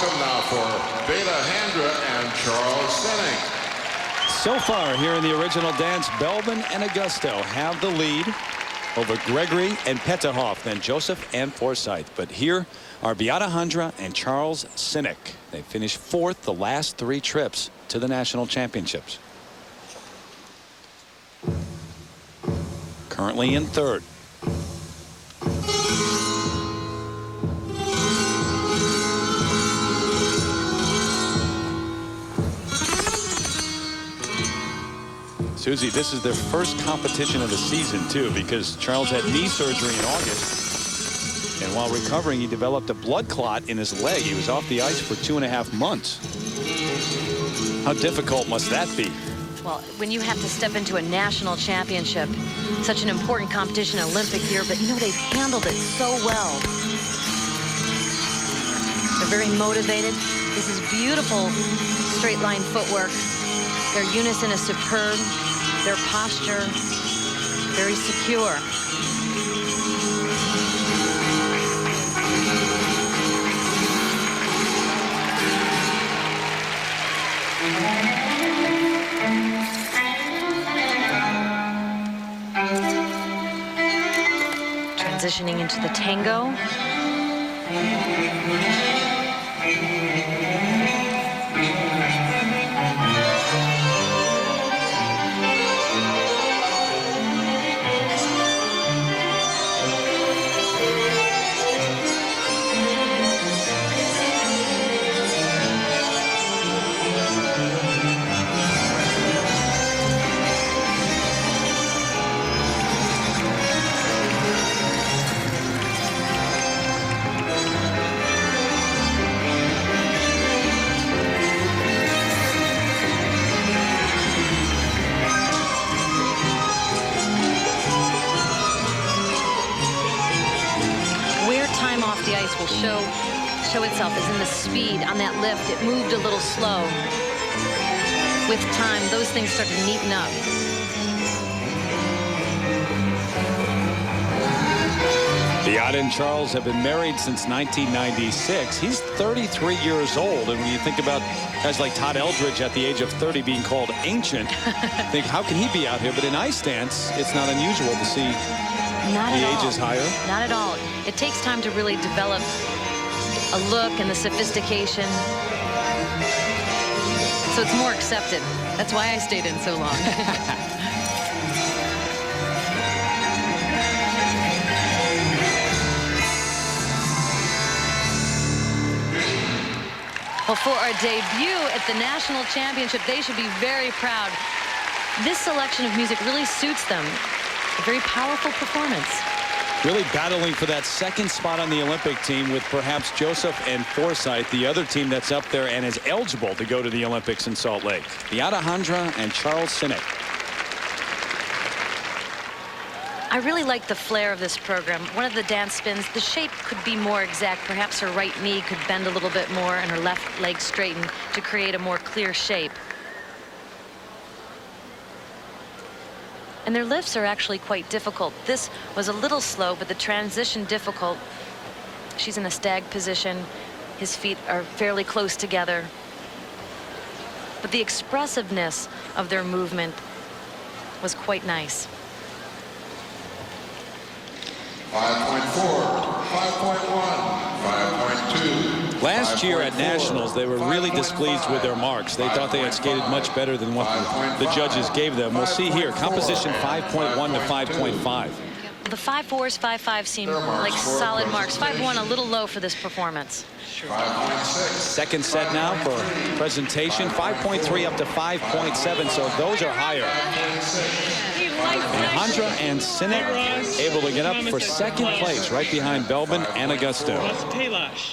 welcome now for BEATA Handra and Charles Sinek. So far here in the original dance, Belbin and Augusto have the lead over Gregory and Petterhoff, then Joseph and Forsyth. But here are BEATA Handra and Charles Sinek. They finished fourth the last 3 trips to the national championships. Currently in third. Susie, this is their first competition of the season, too, because Charles had knee surgery in August. And while recovering, he developed a blood clot in his leg. He was off the ice for 2.5 months. How difficult must that be? Well, when you have to step into a national championship, such an important competition, Olympic year, but, you know, they've handled it so well. They're very motivated. This is beautiful straight line footwork. Their unison is superb. Their posture, very secure. Transitioning into the tango. Time off the ice will show itself as in the speed on that lift. It moved a little slow. With time, those things start to neaten up. BEATA and Charles have been married since 1996. He's 33 years old, and when you think about guys like Todd Eldridge at the age of 30 being called ancient, think how can he be out here? But in ice dance, it's not unusual to see the age is higher. Not at all. It takes time to really develop a look and the sophistication. So it's more accepted. That's why I stayed in so long. Well, for our debut at the National Championship, they should be very proud. This selection of music really suits them. A very powerful performance. Really battling for that second spot on the Olympic team with perhaps Joseph and Forsyth, the other team that's up there and is eligible to go to the Olympics in Salt Lake. BEATA Handra and Charles Sinek. I really like the flair of this program. One of the dance spins, the shape could be more exact. Perhaps her right knee could bend a little bit more and her left leg straighten to create a more clear shape. And their lifts are actually quite difficult. This was a little slow, but the transition difficult. She's in a stag position. His feet are fairly close together. But the expressiveness of their movement was quite nice. 5.4, 5.1, 5.2. Last year at Nationals, they were really displeased with their marks. They thought they had skated much better than what the judges gave them. We'll see here, composition 5.1 to 5.5. The 5.4s, 5.5 seem like solid marks. 5.1 a little low for this performance. 5.6. Second set now for presentation, 5.3 up to 5.7, so those are higher. And Handra and Sinek able to get up for second place right behind Belbin and Augusto.